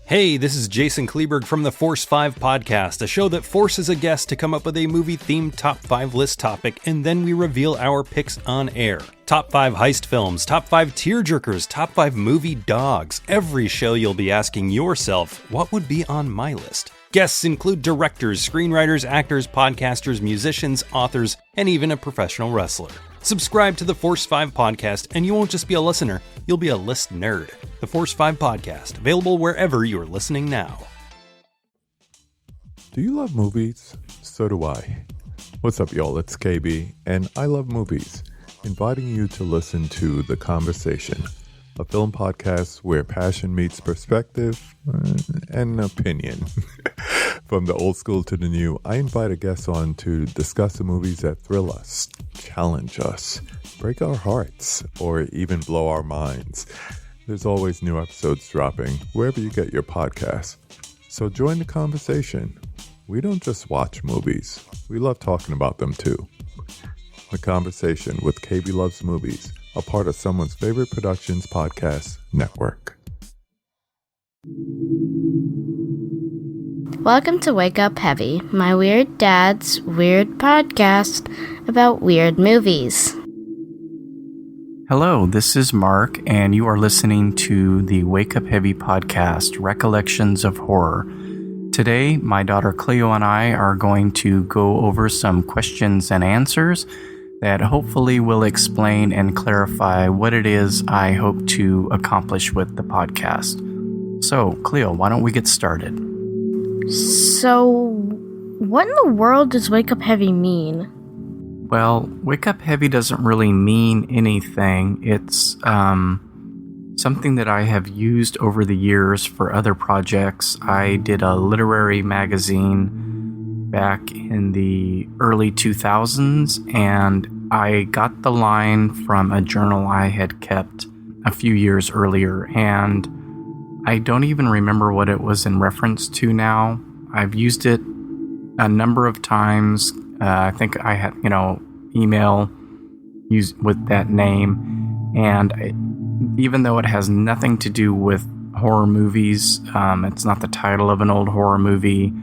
Hey, this is Jason Kleberg from the Force 5 podcast, a show that forces a guest to come up with a movie-themed top 5 list topic, and then we reveal our picks on air. Top 5 heist films, top 5 tearjerkers, top 5 movie dogs. Every show you'll be asking yourself, what would be on my list? Guests include directors, screenwriters, actors, podcasters, musicians, authors, and even a professional wrestler. Subscribe to the Force 5 podcast, and you won't just be a listener, you'll be a list nerd. The Force 5 podcast, available wherever you're listening now. Do you love movies? So do I. What's up, y'all? It's KB, and I love movies, inviting you to listen to The Conversation, a film podcast where passion meets perspective and opinion. From the old school to the new, I invite a guest on to discuss the movies that thrill us, challenge us, break our hearts, or even blow our minds. There's always new episodes dropping wherever you get your podcasts. So join the conversation. We don't just watch movies. We love talking about them too. The Conversation with KB Loves Movies, a part of Someone's Favorite Productions podcast network. Welcome to Wake Up Heavy, my weird dad's weird podcast about weird movies. Hello, this is Mark, and you are listening to the Wake Up Heavy podcast, Recollections of Horror. Today, my daughter Cleo and I are going to go over some questions and answers that hopefully will explain and clarify what it is I hope to accomplish with the podcast. So, Cleo, why don't we get started? So, what in the world does Wake Up Heavy mean? Well, Wake Up Heavy doesn't really mean anything. It's something that I have used over the years for other projects. I did a literary magazine back in the early 2000s, and I got the line from a journal I had kept a few years earlier, and I don't even remember what it was in reference to now. I've used it a number of times. I think I had, email used with that name. And even though it has nothing to do with horror movies, it's not the title of an old horror movie.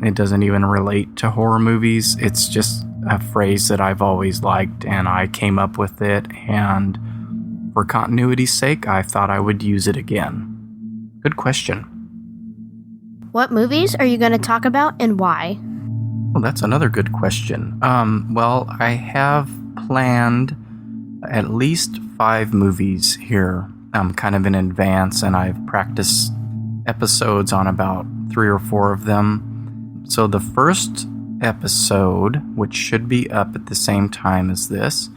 It doesn't even relate to horror movies. It's just a phrase that I've always liked, and I came up with it. And for continuity's sake, I thought I would use it again. Good question. What movies are you going to talk about and why? Well, that's another good question. Well, I have planned at least 5 movies here, kind of in advance, and I've practiced episodes on about 3 or 4 of them. So the first episode, which should be up at the same time as this,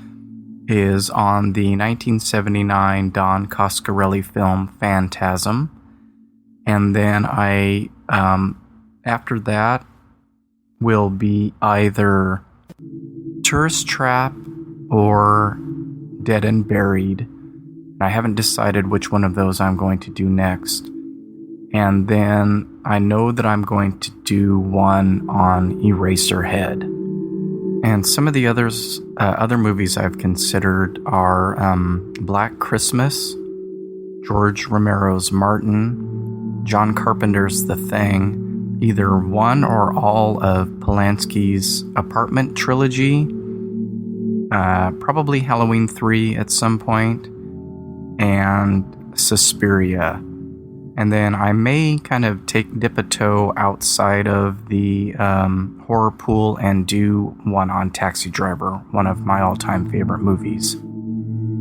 is on the 1979 Don Coscarelli film Phantasm. And then I, after that, will be either Tourist Trap or Dead and Buried. I haven't decided which one of those I'm going to do next. And then I know that I'm going to do one on Eraserhead. And some of the other movies I've considered are Black Christmas, George Romero's Martin, John Carpenter's The Thing, either one or all of Polanski's Apartment trilogy, probably Halloween 3 at some point, and Suspiria. And then I may kind of dip a toe outside of the horror pool and do one on Taxi Driver, one of my all-time favorite movies.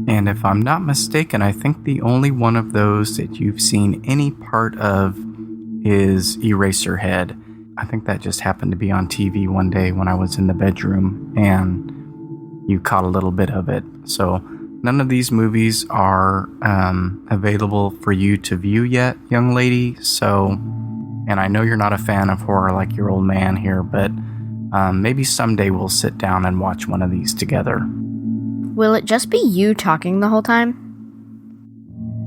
And if I'm not mistaken, I think the only one of those that you've seen any part of is Eraserhead. I think that just happened to be on TV one day when I was in the bedroom, and you caught a little bit of it. So none of these movies are available for you to view yet, young lady. So, and I know you're not a fan of horror like your old man here, but maybe someday we'll sit down and watch one of these together. Will it just be you talking the whole time?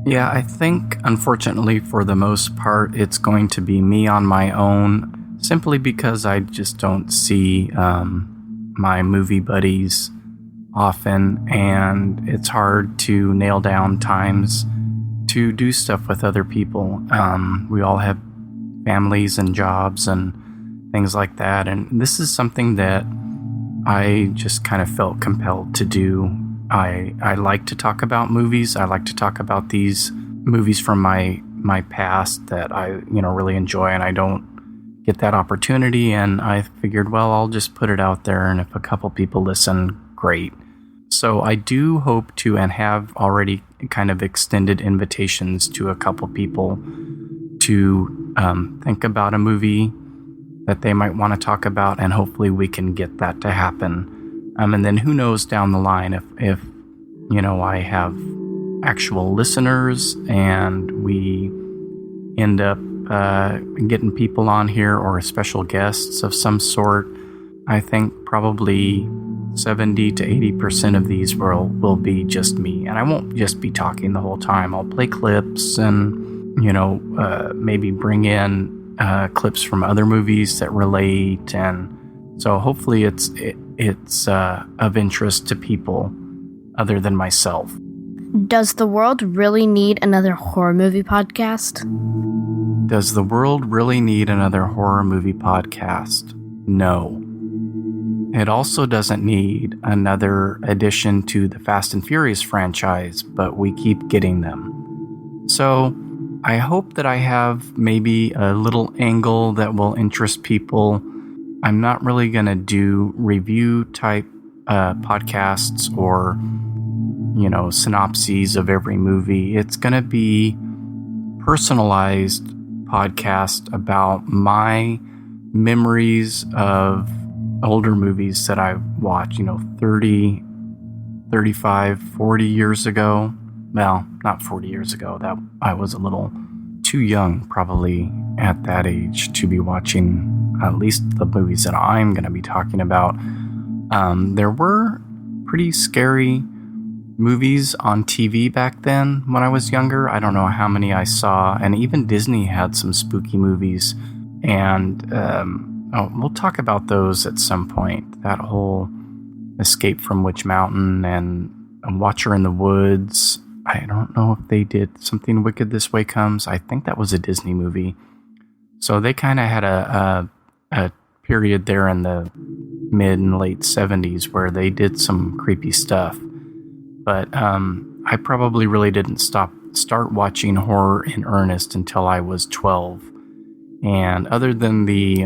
Yeah, I think, unfortunately, for the most part, it's going to be me on my own, simply because I just don't see my movie buddies often, and it's hard to nail down times to do stuff with other people. We all have families and jobs and things like that. And this is something that I just kind of felt compelled to do. I like to talk about movies. I like to talk about these movies from my past that I really enjoy, and I don't get that opportunity. And I figured, well, I'll just put it out there, and if a couple people listen, great. So I do hope to, and have already kind of extended invitations to a couple people to think about a movie that they might want to talk about, and hopefully we can get that to happen. And then who knows down the line if I have actual listeners and we end up getting people on here or special guests of some sort. I think probably 70 to 80% of these will be just me. And I won't just be talking the whole time. I'll play clips and, maybe bring in clips from other movies that relate. And so hopefully it's of interest to people other than myself. Does the world really need another horror movie podcast? Does the world really need another horror movie podcast? No. It also doesn't need another addition to the Fast and Furious franchise, but we keep getting them. So I hope that I have maybe a little angle that will interest people. I'm not really going to do review type podcasts or, synopses of every movie. It's going to be personalized podcast about my memories of older movies that I've watched, 30, 35, 40 years ago. Well, not 40 years ago. That I was a little too young probably at that age to be watching at least the movies that I'm going to be talking about. There were pretty scary movies on TV back then when I was younger. I don't know how many I saw, and even Disney had some spooky movies. And we'll talk about those at some point. That whole Escape from Witch Mountain and Watcher in the Woods. I don't know if they did Something Wicked This Way Comes. I think that was a Disney movie. So they kind of had a period there in the mid and late 70s where they did some creepy stuff. But I probably really didn't start watching horror in earnest until I was 12. And other than the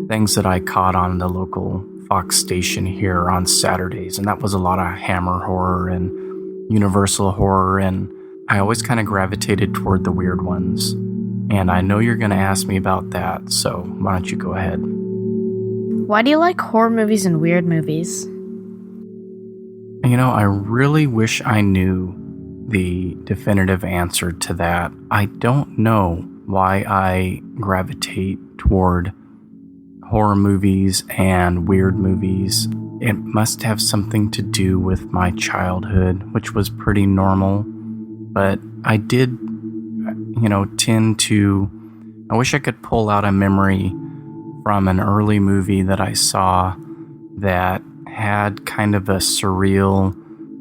things that I caught on the local Fox station here on Saturdays, and that was a lot of Hammer horror and Universal horror, and I always kind of gravitated toward the weird ones. And I know you're going to ask me about that, so why don't you go ahead? Why do you like horror movies and weird movies? I really wish I knew the definitive answer to that. I don't know why I gravitate toward horror movies and weird movies. It must have something to do with my childhood, which was pretty normal. But I did, tend to... I wish I could pull out a memory from an early movie that I saw that had kind of a surreal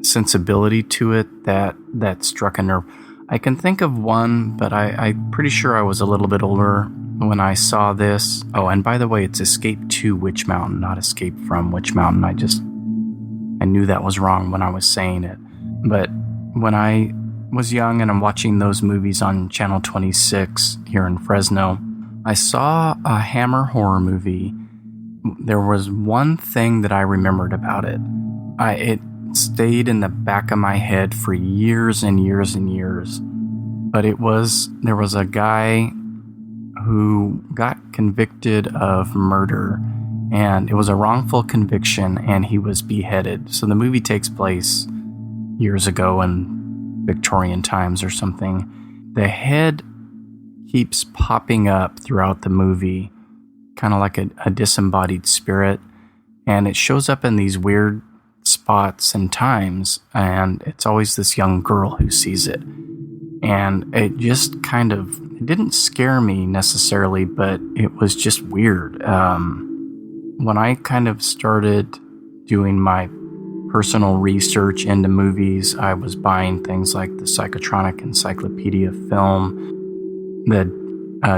sensibility to it that struck a nerve. I can think of one, but I'm pretty sure I was a little bit older when I saw this. Oh, and by the way, it's Escape to Witch Mountain, not Escape from Witch Mountain. I knew that was wrong when I was saying it. But when I was young and I'm watching those movies on Channel 26 here in Fresno, I saw a Hammer horror movie. There was one thing that I remembered about it. It stayed in the back of my head for years and years and years. But there was a guy who got convicted of murder, and it was a wrongful conviction, and he was beheaded. So the movie takes place years ago in Victorian times or something. The head keeps popping up throughout the movie, kind of like a disembodied spirit, and it shows up in these weird spots and times, and it's always this young girl who sees it. And it just it didn't scare me necessarily, but it was just weird. When I kind of started doing my personal research into movies. I was buying things like the Psychotronic Encyclopedia of Film, the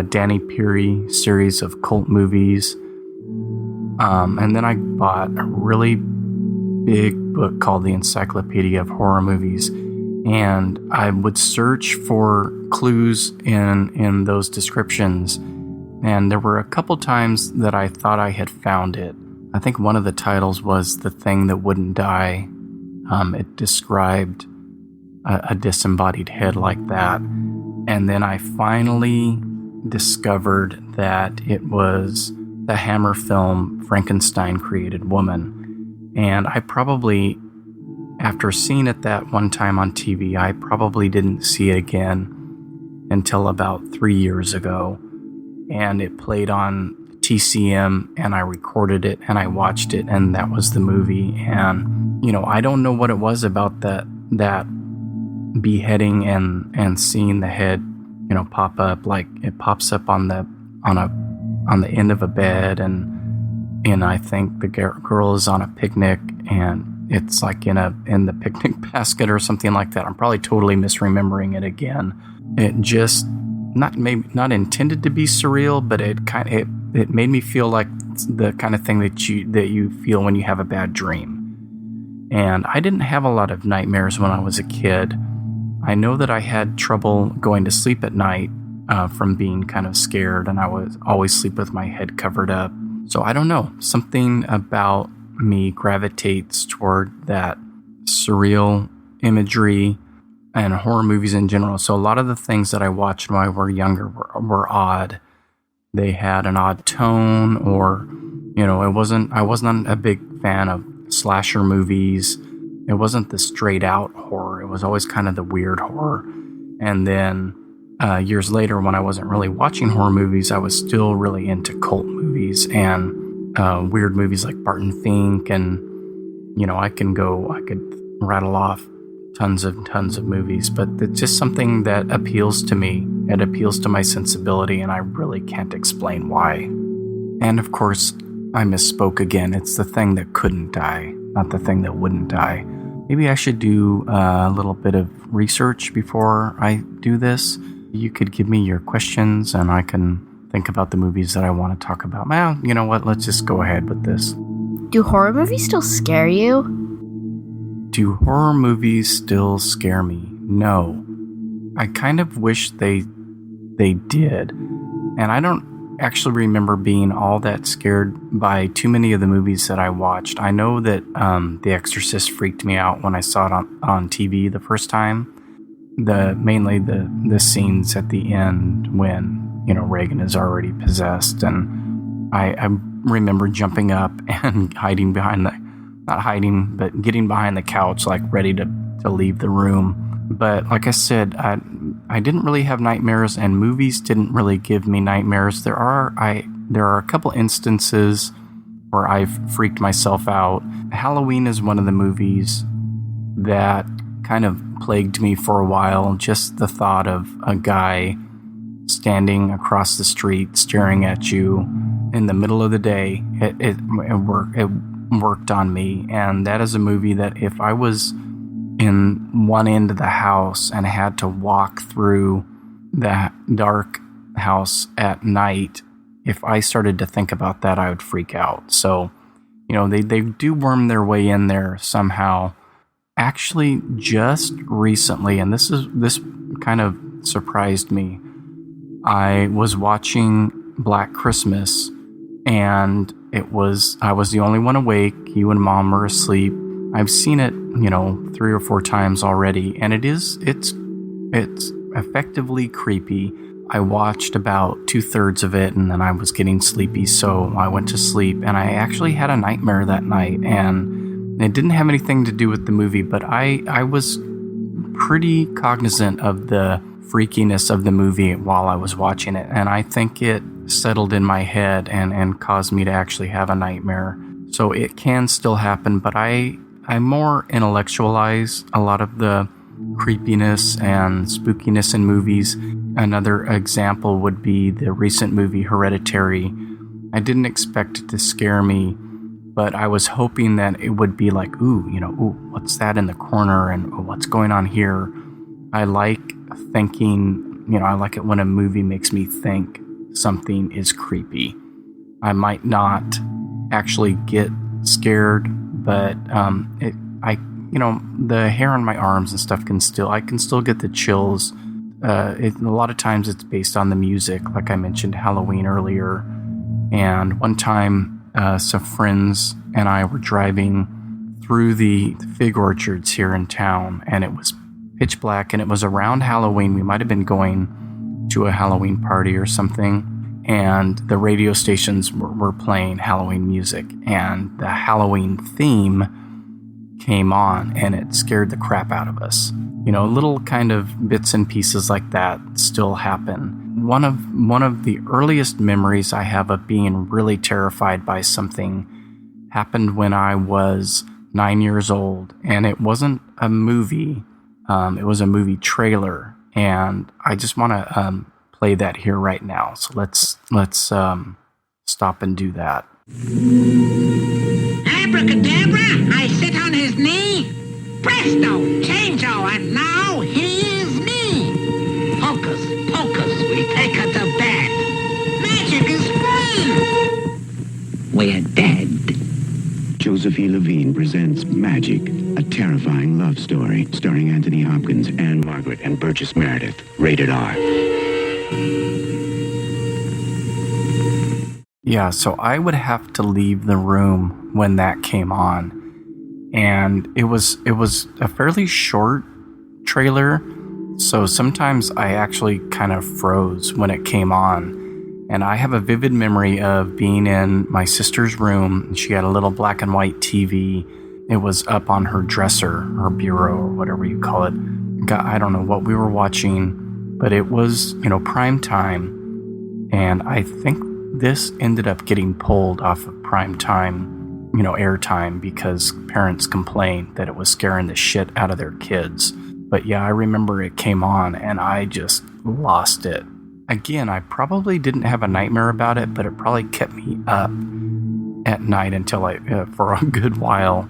Danny Peary series of cult movies. And then I bought a really big book called the Encyclopedia of Horror Movies. And I would search for clues in those descriptions. And there were a couple times that I thought I had found it. I think one of the titles was The Thing That Wouldn't Die. It described a disembodied head like that. And then I finally discovered that it was the Hammer film Frankenstein Created Woman. And I probably, after seeing it that one time on TV, I probably didn't see it again until about 3 years ago. And it played on TCM, and I recorded it, and I watched it, and that was the movie. And, I don't know what it was about that beheading and seeing the head, pop up. Like, it pops up on the end of a bed, and I think the girl is on a picnic, and it's like in the picnic basket or something like that. I'm probably totally misremembering it again. It just not intended to be surreal, but it made me feel like the kind of thing that you feel when you have a bad dream. And I didn't have a lot of nightmares when I was a kid. I know that I had trouble going to sleep at night from being kind of scared, and I would always sleep with my head covered up. So I don't know, something about me gravitates toward that surreal imagery and horror movies in general. So a lot of the things that I watched when I were younger were odd. They had an odd tone, or, I wasn't a big fan of slasher movies. It wasn't the straight out horror. It was always kind of the weird horror. And then years later, when I wasn't really watching horror movies, I was still really into cult movies and weird movies like Barton Fink. And, I could rattle off tons of movies, but it's just something that appeals to me. It appeals to my sensibility, and I really can't explain why. And of course, I misspoke again. It's the thing that couldn't die, not the thing that wouldn't die. Maybe I should do a little bit of research before I do this. You could give me your questions, and I can think about the movies that I want to talk about. Well, you know what? Let's just go ahead with this. Do horror movies still scare you? Do horror movies still scare me? No. I kind of wish they did. And I don't actually remember being all that scared by too many of the movies that I watched. I know that The Exorcist freaked me out when I saw it on TV the first time. Mainly the scenes at the end when, Reagan is already possessed. And I remember jumping up and hiding behind getting behind the couch, like ready to leave the room. But like I said, I didn't really have nightmares, and movies didn't really give me nightmares. There are a couple instances where I've freaked myself out. Halloween is one of the movies that kind of plagued me for a while. Just the thought of a guy standing across the street staring at you in the middle of the day, it worked on me. And that is a movie that if I was in one end of the house and had to walk through that dark house at night, if I started to think about that, I would freak out. So, they do worm their way in there somehow. Actually, just recently, and this kind of surprised me, I was watching Black Christmas, and I was the only one awake. You and Mom were asleep. I've seen it, 3 or 4 times already, and it's effectively creepy. I watched about 2/3 of it, and then I was getting sleepy, so I went to sleep, and I actually had a nightmare that night, and it didn't have anything to do with the movie, but I was pretty cognizant of the freakiness of the movie while I was watching it, and I think it settled in my head and caused me to actually have a nightmare. So it can still happen, but I more intellectualize a lot of the creepiness and spookiness in movies. Another example would be the recent movie Hereditary. I didn't expect it to scare me, but I was hoping that it would be like, ooh, what's that in the corner and what's going on here? I like thinking, I like it when a movie makes me think something is creepy. I might not actually get scared, but the hair on my arms and stuff I can still get the chills. A lot of times it's based on the music, like I mentioned Halloween earlier. And one time, some friends and I were driving through the fig orchards here in town, and it was pitch black, and it was around Halloween. We might have been going to a Halloween party or something, and the radio stations were playing Halloween music, and the Halloween theme came on, and it scared the crap out of us. Little kind of bits and pieces like that still happen. One of the earliest memories I have of being really terrified by something happened when I was 9 years old, and it wasn't a movie. It was a movie trailer, and I just want to play that here right now. So let's stop and do that. Abracadabra, I sit on his knee. Presto, changeo, and now he is me. Hocus pocus, we take her to bed. Magic is free. We're dead. Josephine Levine presents Magic, a terrifying love story starring Anthony Hopkins, Anne Margaret, and Burgess Meredith. Rated R. Yeah, so I would have to leave the room when that came on. And it was a fairly short trailer, so sometimes I actually kind of froze when it came on. And I have a vivid memory of being in my sister's room. She had a little black and white TV. It was up on her dresser, her bureau, or whatever you call it. I don't know what we were watching, but it was, prime time. And I think this ended up getting pulled off of prime time, airtime, because parents complained that it was scaring the shit out of their kids. But yeah, I remember it came on and I just lost it. Again, I probably didn't have a nightmare about it, but it probably kept me up at night until for a good while.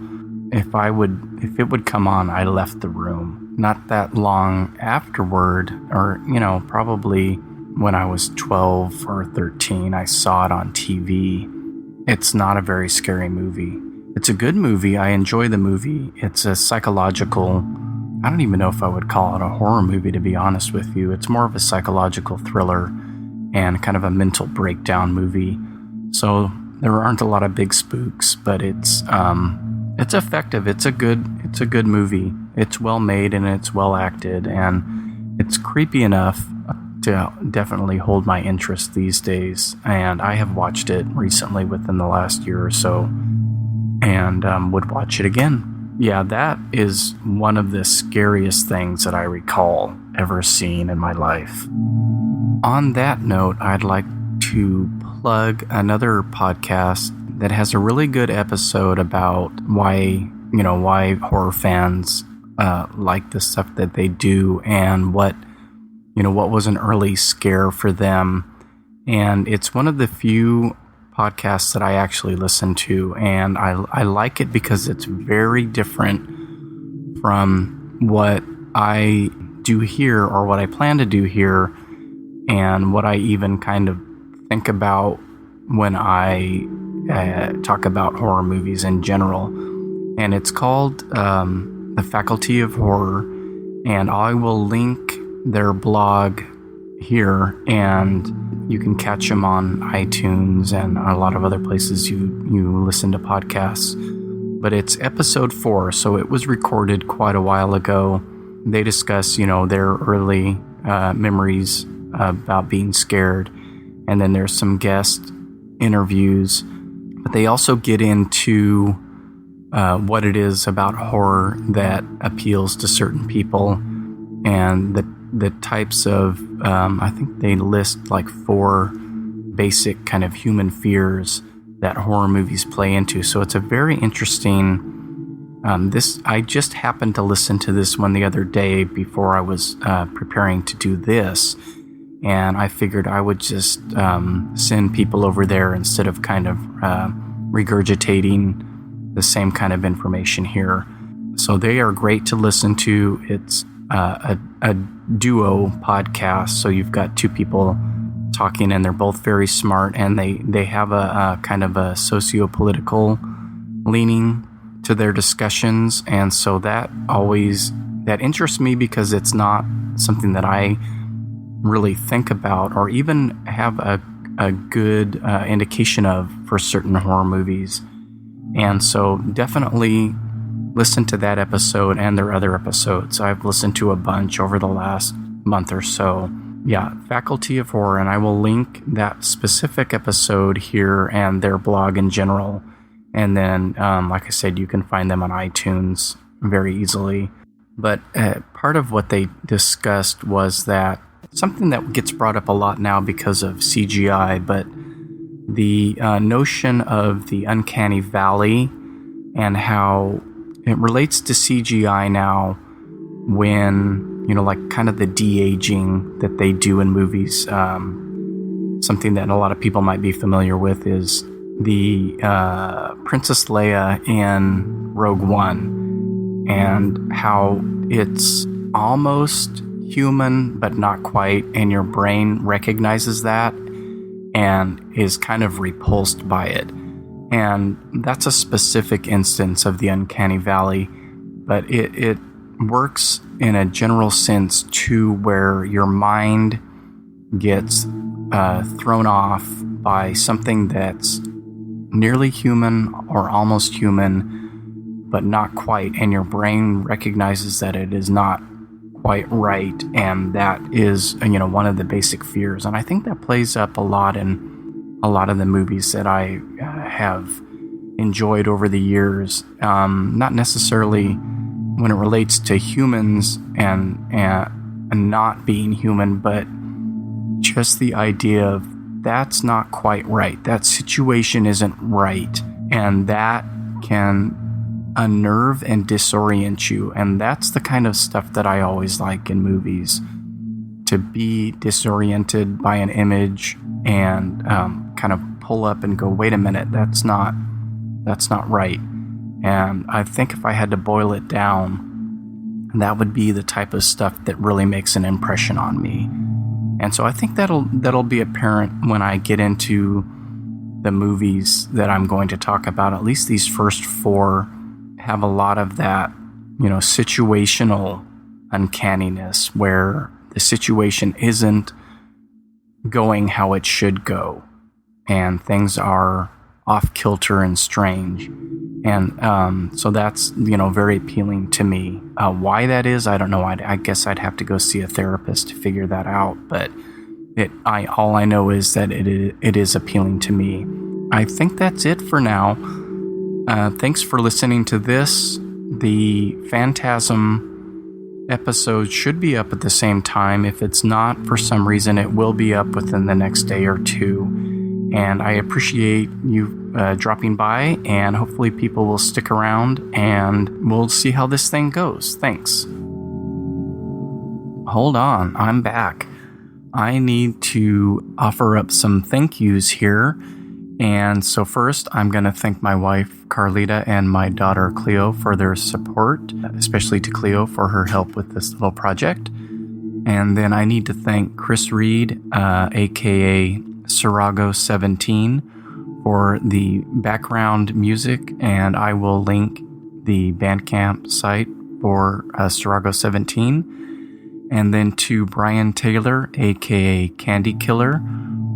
If it would come on, I left the room. Not that long afterward, or, probably when I was 12 or 13, I saw it on TV. It's not a very scary movie. It's a good movie. I enjoy the movie. It's a psychological, I don't even know if I would call it a horror movie, to be honest with you. It's more of a psychological thriller and kind of a mental breakdown movie. So there aren't a lot of big spooks, but it's effective. It's a good movie. It's well made and it's well acted, and it's creepy enough to definitely hold my interest these days. And I have watched it recently within the last year or so, and would watch it again. Yeah, that is one of the scariest things that I recall ever seeing in my life. On that note, I'd like to plug another podcast that has a really good episode about why horror fans like the stuff that they do, and what was an early scare for them. And it's one of the few podcasts that I actually listen to, and I like it because it's very different from what I do here, or what I plan to do here, and what I even kind of think about when I talk about horror movies in general. And it's called The Faculty of Horror, and I will link their blog here, and you can catch them on iTunes and a lot of other places you listen to podcasts. But it's episode 4, so it was recorded quite a while ago. They discuss, their early memories about being scared, and then there's some guest interviews. But they also get into what it is about horror that appeals to certain people, and the types of, I think they list like 4 basic kind of human fears that horror movies play into. So it's a very interesting, I just happened to listen to this one the other day before I was preparing to do this. And I figured I would just send people over there instead of kind of regurgitating the same kind of information here. So they are great to listen to. It's a duo podcast, so you've got two people talking, and they're both very smart, and they have a kind of a socio-political leaning to their discussions, and so that interests me because it's not something that I really think about or even have a good indication of for certain horror movies. And so definitely listen to that episode and their other episodes. I've listened to a bunch over the last month or so. Yeah, Faculty of Horror, and I will link that specific episode here and their blog in general. And then, like I said, you can find them on iTunes very easily. But part of what they discussed was that something that gets brought up a lot now because of CGI, but the notion of the uncanny valley and how it relates to CGI now when, like kind of the de-aging that they do in movies. Something that a lot of people might be familiar with is the Princess Leia in Rogue One, and how it's almost human but not quite, and your brain recognizes that and is kind of repulsed by it. And that's a specific instance of the uncanny valley, but it works in a general sense too, where your mind gets thrown off by something that's nearly human or almost human, but not quite, and your brain recognizes that it is not quite right, and that is, one of the basic fears. And I think that plays up a lot in a lot of the movies that I have enjoyed over the years. Not necessarily when it relates to humans and not being human, but just the idea of that's not quite right. That situation isn't right, and that can unnerve and disorient you. And that's the kind of stuff that I always like in movies, to be disoriented by an image and kind of pull up and go, wait a minute, that's not right. And I think if I had to boil it down, that would be the type of stuff that really makes an impression on me. And so I think that'll be apparent when I get into the movies that I'm going to talk about. At least these first 4 have a lot of that, situational uncanniness, where the situation isn't going how it should go, and things are off kilter and strange. And so that's, very appealing to me. Why that is, I don't know. I guess I'd have to go see a therapist to figure that out. But all I know is that it is appealing to me. I think that's it for now. Thanks for listening to this. The Phantasm episode should be up at the same time. If it's not, for some reason, it will be up within the next day or two. And I appreciate you dropping by, and hopefully people will stick around, and we'll see how this thing goes. Thanks. Hold on, I'm back. I need to offer up some thank yous here. And so first, I'm going to thank my wife, Carlita, and my daughter, Cleo, for their support, especially to Cleo for her help with this little project. And then I need to thank Chris Reed, a.k.a. Sirago17, for the background music, and I will link the Bandcamp site for Sirago17. And then to Brian Taylor, aka Candy Killer,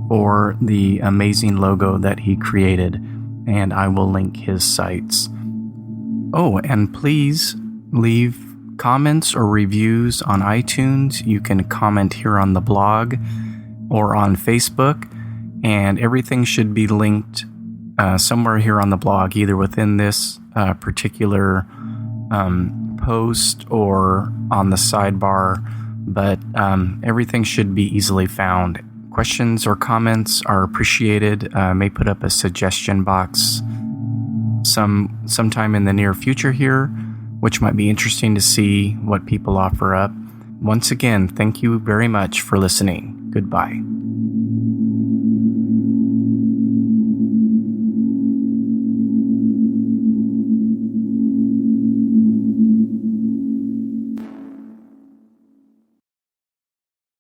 for the amazing logo that he created, and I will link his sites. Oh, and please leave comments or reviews on iTunes. You can comment here on the blog or on Facebook, and everything should be linked somewhere here on the blog, either within this particular post or on the sidebar, but everything should be easily found. Questions or comments are appreciated. May put up a suggestion box sometime in the near future here, which might be interesting to see what people offer up. Once again, thank you very much for listening. Goodbye.